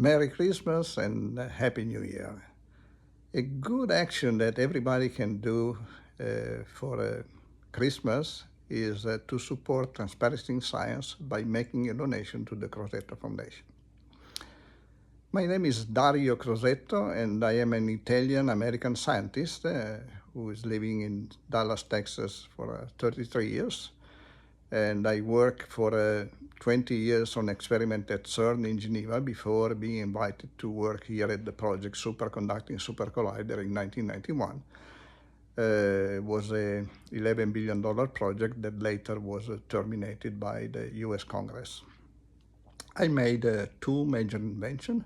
Merry Christmas and Happy New Year. A good action that everybody can do for Christmas is to support transparency in science by making a donation to the Crosetto Foundation. My name is Dario Crosetto, and I am an Italian-American scientist who is living in Dallas, Texas for 33 years. And I worked for 20 years on experiment at CERN in Geneva before being invited to work here at the project Superconducting Super Collider in 1991. It was a $11 billion project that later was terminated by the US Congress. I made two major inventions,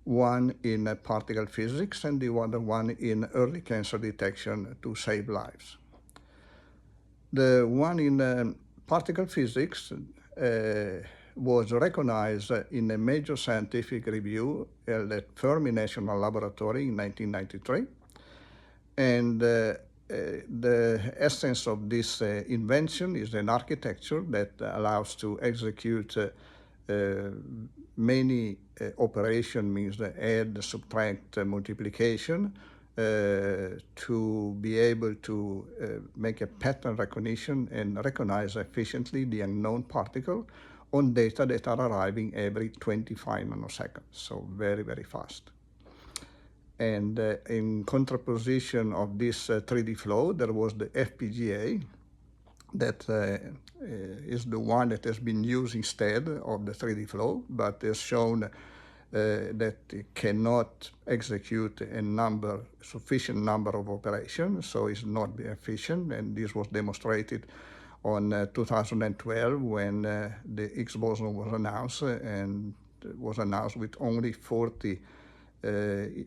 one in particle physics and the other one in early cancer detection to save lives. The one in particle physics was recognized in a major scientific review held at Fermi National Laboratory in 1993. And the essence of this invention is an architecture that allows to execute many operations, means the add, subtract, multiplication, to be able to make a pattern recognition and recognize efficiently the unknown particle on data that are arriving every 25 nanoseconds, so very, very fast. And in contraposition of this 3D flow, there was the FPGA that is the one that has been used instead of the 3D flow, but has shown that it cannot execute a sufficient number of operations, so it's not efficient, and this was demonstrated on 2012 when the Higgs boson was announced, and it was announced with only 40 Higgs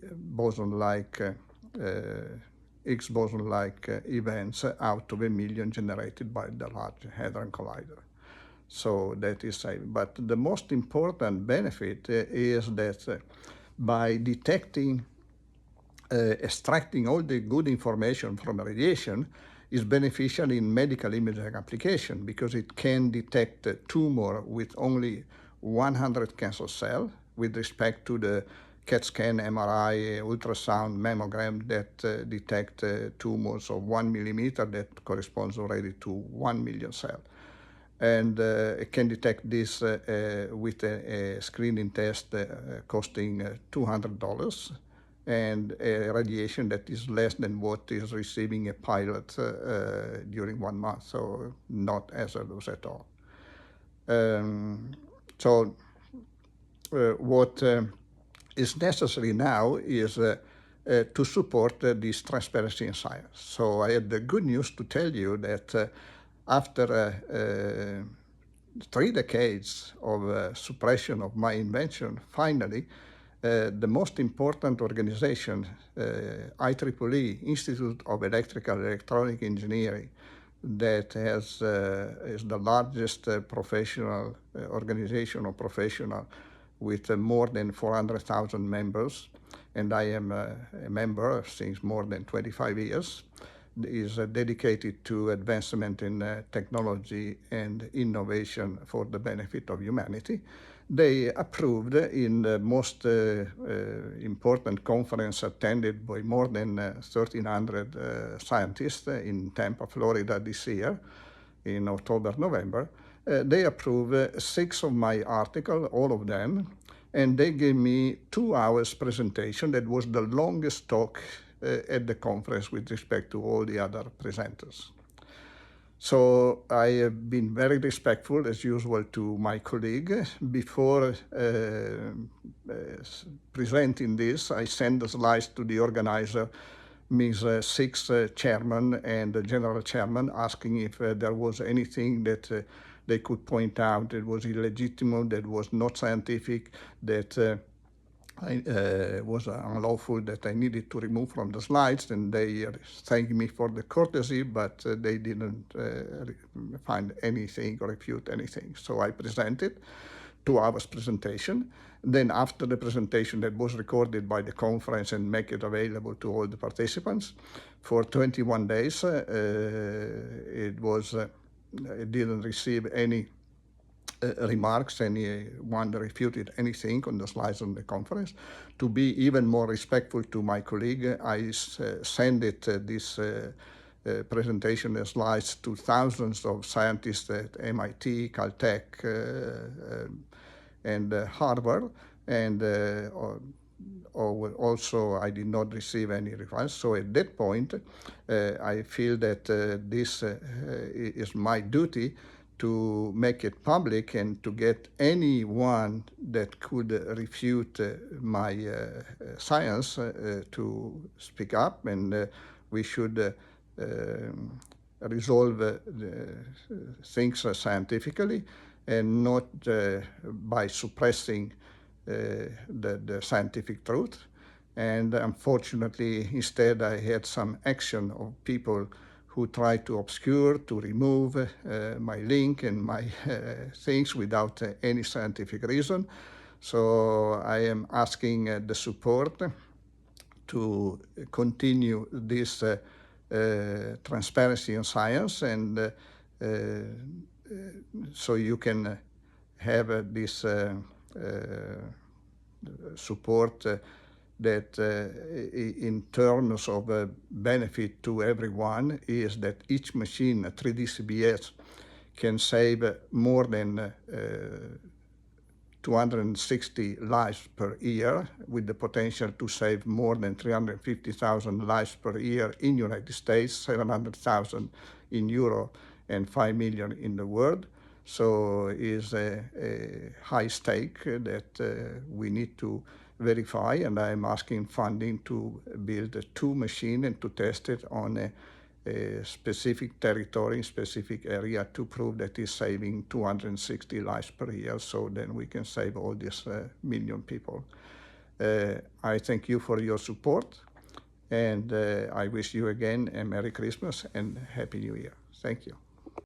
boson-like events out of 1 million generated by the Large Hadron Collider. So that is but the most important benefit is that by detecting, extracting all the good information from radiation is beneficial in medical imaging application because it can detect a tumor with only 100 cancer cells with respect to the CAT scan, MRI, ultrasound, mammogram that detect tumors of 1 millimeter that corresponds already to 1 million cells. And it can detect this with a screening test costing $200 and a radiation that is less than what is receiving a pilot during 1 month, so not hazardous at all. What is necessary now is to support this transparency in science. So I had the good news to tell you that after 3 decades of suppression of my invention, finally, the most important organization, IEEE, Institute of Electrical and Electronic Engineering, that is the largest professional organization or professional with more than 400,000 members, and I am a member since more than 25 years, is dedicated to advancement in technology and innovation for the benefit of humanity. They approved in the most important conference attended by more than 1,300 scientists in Tampa, Florida this year, in October, November. They approved 6 of my articles, all of them, and they gave me 2 hours presentation that was the longest talk at the conference with respect to all the other presenters. So I have been very respectful, as usual, to my colleague. Before presenting this, I sent the slides to the organizer, means 6 chairman and the general chairman, asking if there was anything that they could point out that was illegitimate, that was not scientific, that was unlawful, that I needed to remove from the slides, and they thanked me for the courtesy, but they didn't find anything or refute anything. So I presented 2 hours presentation. Then after the presentation that was recorded by the conference and make it available to all the participants, for 21 days, it didn't receive any remarks, anyone refuted anything on the slides on the conference. To be even more respectful to my colleague, I send it this presentation slides to thousands of scientists at MIT, Caltech, and Harvard, and also I did not receive any replies. So at that point, I feel that this is my duty to make it public and to get anyone that could refute my science to speak up, and we should resolve things scientifically and not by suppressing the scientific truth. And unfortunately, instead, I had some action of people who tried to obscure, to remove my link and my things without any scientific reason. So I am asking the support to continue this transparency in science, and so you can have this support that in terms of benefit to everyone is that each machine, a 3D CBS, can save more than 260 lives per year, with the potential to save more than 350,000 lives per year in the United States, 700,000 in Europe, and 5 million in the world. So it is a high stake that we need to verify, and I'm asking funding to build 2 machines and to test it on a specific territory, specific area, to prove that it's saving 260 lives per year, so then we can save all these million people. I thank you for your support, and I wish you again a Merry Christmas and Happy New Year. Thank you.